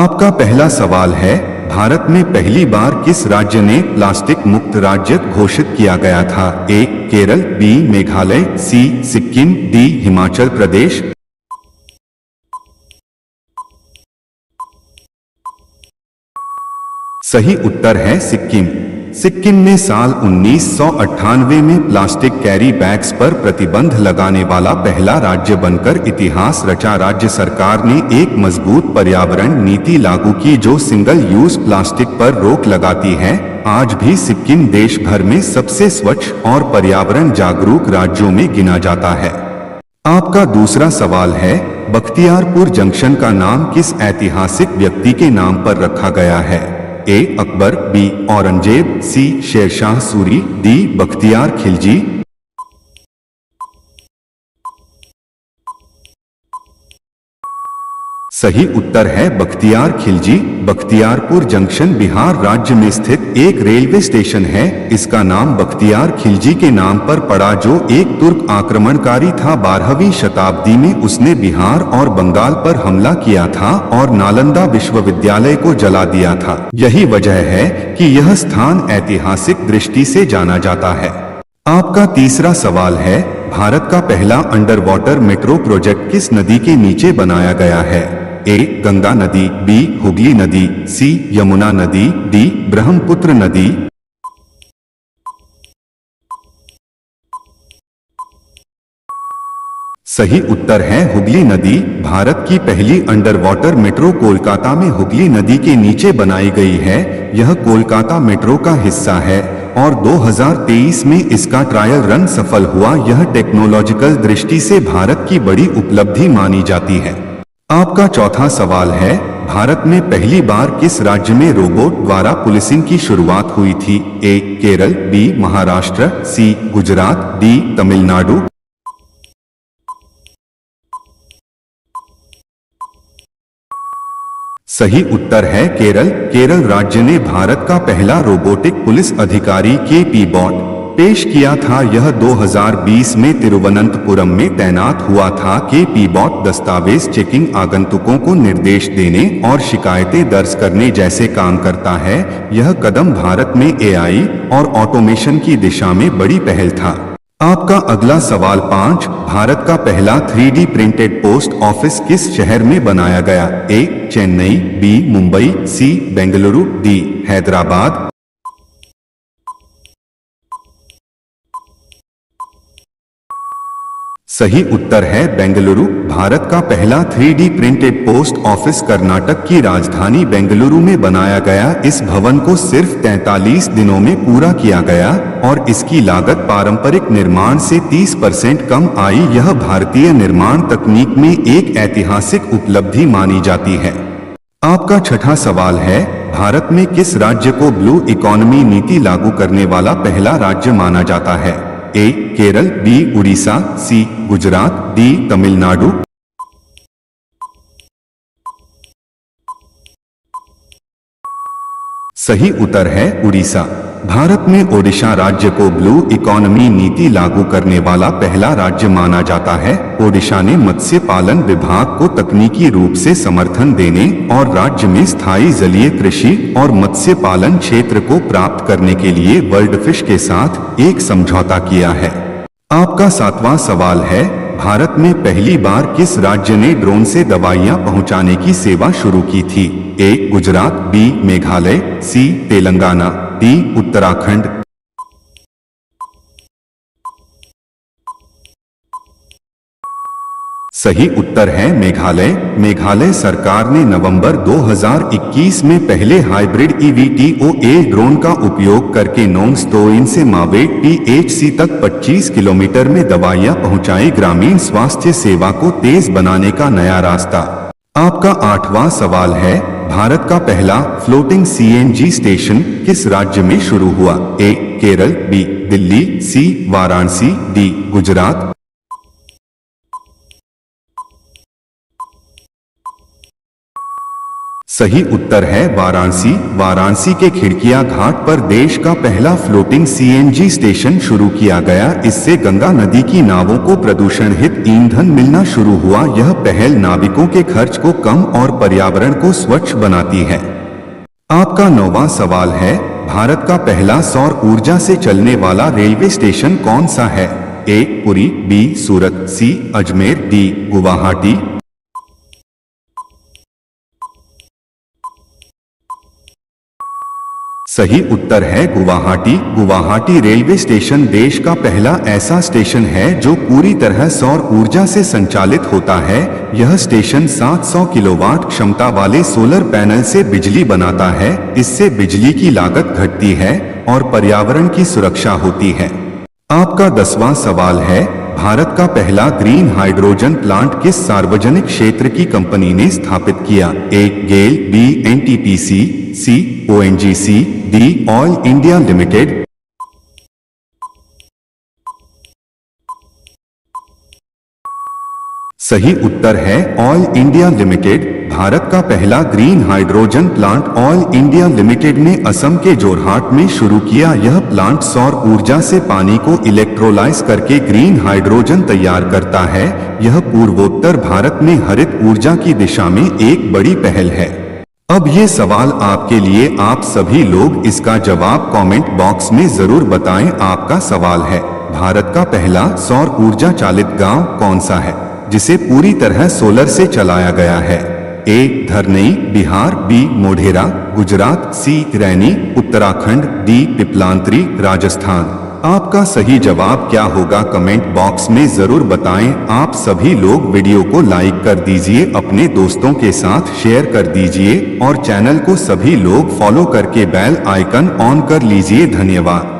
आपका पहला सवाल है, भारत में पहली बार किस राज्य ने प्लास्टिक मुक्त राज्य घोषित किया गया था? ए केरल, बी मेघालय, सी सिक्किम, डी हिमाचल प्रदेश। सही उत्तर है सिक्किम। सिक्किम ने साल 1998 में प्लास्टिक कैरी बैग्स पर प्रतिबंध लगाने वाला पहला राज्य बनकर इतिहास रचा। राज्य सरकार ने एक मजबूत पर्यावरण नीति लागू की जो सिंगल यूज प्लास्टिक पर रोक लगाती है। आज भी सिक्किम देश भर में सबसे स्वच्छ और पर्यावरण जागरूक राज्यों में गिना जाता है। आपका दूसरा सवाल है, बख्तियारपुर जंक्शन का नाम किस ऐतिहासिक व्यक्ति के नाम पर रखा गया है? ए अकबर, बी औरंगजेब, सी शेरशाह सूरी, डी बख्तियार खिलजी। सही उत्तर है बख्तियार खिलजी। बख्तियारपुर जंक्शन बिहार राज्य में स्थित एक रेलवे स्टेशन है। इसका नाम बख्तियार खिलजी के नाम पर पड़ा जो एक तुर्क आक्रमणकारी था। 12वीं शताब्दी में उसने बिहार और बंगाल पर हमला किया था और नालंदा विश्वविद्यालय को जला दिया था। यही वजह है कि यह स्थान ऐतिहासिक दृष्टि से जाना जाता है। आपका तीसरा सवाल है, भारत का पहला अंडर वाटर मेट्रो प्रोजेक्ट किस नदी के नीचे बनाया गया है? ए गंगा नदी, बी हुगली नदी, सी यमुना नदी, डी ब्रह्मपुत्र नदी। सही उत्तर है हुगली नदी। भारत की पहली अंडर वाटर मेट्रो कोलकाता में हुगली नदी के नीचे बनाई गई है। यह कोलकाता मेट्रो का हिस्सा है और 2023 में इसका ट्रायल रन सफल हुआ। यह टेक्नोलॉजिकल दृष्टि से भारत की बड़ी उपलब्धि मानी जाती है। आपका चौथा सवाल है, भारत में पहली बार किस राज्य में रोबोट द्वारा पुलिसिंग की शुरुआत हुई थी? ए केरल, बी महाराष्ट्र, सी गुजरात, डी तमिलनाडु। सही उत्तर है केरल। केरल राज्य ने भारत का पहला रोबोटिक पुलिस अधिकारी केपी बॉट पेश किया था। यह 2020 में तिरुवनंतपुरम में तैनात हुआ था। केपी बॉट दस्तावेज चेकिंग, आगंतुकों को निर्देश देने और शिकायतें दर्ज करने जैसे काम करता है। यह कदम भारत में एआई और ऑटोमेशन की दिशा में बड़ी पहल था। आपका अगला सवाल 5, भारत का पहला 3D प्रिंटेड पोस्ट ऑफिस किस शहर में बनाया गया? ए चेन्नई, बी मुंबई, सी बेंगलुरु, डी हैदराबाद। सही उत्तर है बेंगलुरु। भारत का पहला 3D printed post office Karnataka की राजधानी बेंगलुरु में बनाया गया। इस भवन को सिर्फ 43 दिनों में पूरा किया गया और इसकी लागत पारंपरिक निर्माण से 30% कम आई। यह भारतीय निर्माण तकनीक में एक ऐतिहासिक उपलब्धि मानी जाती है। आपका छठा सवाल है, भारत में किस राज्य को ब्लू इकोनॉमी नीति लागू करने वाला पहला राज्य माना जाता है? ए केरल, बी उड़ीसा, सी गुजरात, डी तमिलनाडु। सही उत्तर है उड़ीसा। भारत में ओडिशा राज्य को ब्लू इकोनॉमी नीति लागू करने वाला पहला राज्य माना जाता है। ओडिशा ने मत्स्य पालन विभाग को तकनीकी रूप से समर्थन देने और राज्य में स्थायी जलीय कृषि और मत्स्य पालन क्षेत्र को प्राप्त करने के लिए वर्ल्ड फिश के साथ एक समझौता किया है। आपका सातवां सवाल है, भारत में पहली बार किस राज्य ने ड्रोन से दवाइयां पहुंचाने की सेवा शुरू की थी? ए गुजरात, बी मेघालय, सी तेलंगाना, डी उत्तराखंड। सही उत्तर है मेघालय। मेघालय सरकार ने नवंबर 2021 में पहले हाइब्रिड EVTOL ड्रोन का उपयोग करके नोंगस्तोइन से मावेट PHC तक 25 किलोमीटर में दवाइयां पहुंचाई। ग्रामीण स्वास्थ्य सेवा को तेज बनाने का नया रास्ता। आपका आठवां सवाल है, भारत का पहला फ्लोटिंग CNG स्टेशन किस राज्य में शुरू हुआ? ए केरल, बी दिल्ली, सी वाराणसी, डी गुजरात। सही उत्तर है वाराणसी। वाराणसी के खिड़किया घाट पर देश का पहला फ्लोटिंग सीएनजी स्टेशन शुरू किया गया। इससे गंगा नदी की नावों को प्रदूषण रहित ईंधन मिलना शुरू हुआ। यह पहल नाविकों के खर्च को कम और पर्यावरण को स्वच्छ बनाती है। आपका 9वां सवाल है, भारत का पहला सौर ऊर्जा से चलने वाला रेलवे स्टेशन कौन सा है? ए पुरी, बी सूरत, सी अजमेर, डी गुवाहाटी। सही उत्तर है गुवाहाटी। गुवाहाटी रेलवे स्टेशन देश का पहला ऐसा स्टेशन है जो पूरी तरह सौर ऊर्जा से संचालित होता है। यह स्टेशन 700 किलोवाट क्षमता वाले सोलर पैनल से बिजली बनाता है। इससे बिजली की लागत घटती है और पर्यावरण की सुरक्षा होती है। आपका 10वां सवाल है, भारत का पहला ग्रीन हाइड्रोजन प्लांट किस सार्वजनिक क्षेत्र की कंपनी ने स्थापित किया? A GAIL, B NTPC, C ONGC, D oil India limited. सही उत्तर है ऑयल इंडिया लिमिटेड। भारत का पहला green hydrogen plant oil India limited ने असम के जोरहाट में शुरू किया। यह प्लांट सौर ऊर्जा से पानी को इलेक्ट्रोलाइज करके ग्रीन हाइड्रोजन तैयार करता है। यह पूर्वोत्तर भारत में हरित ऊर्जा की दिशा में एक बड़ी पहल है। अब ये सवाल आपके लिए, आप सभी लोग इसका जवाब कमेंट बॉक्स में जरूर बताएं। आपका सवाल है, भारत का पहला सौर ऊर्जा चालित गांव कौन सा है जिसे पूरी तरह सोलर से चलाया गया है? ए धरनई, बिहार, बी मोढेरा, गुजरात, सी रैनी, उत्तराखंड, डी पिपलांत्री, राजस्थान। आपका सही जवाब क्या होगा कमेंट बॉक्स में जरूर बताएं। आप सभी लोग वीडियो को लाइक कर दीजिए, अपने दोस्तों के साथ शेयर कर दीजिए और चैनल को सभी लोग फॉलो करके बेल आइकन ऑन कर लीजिए। धन्यवाद।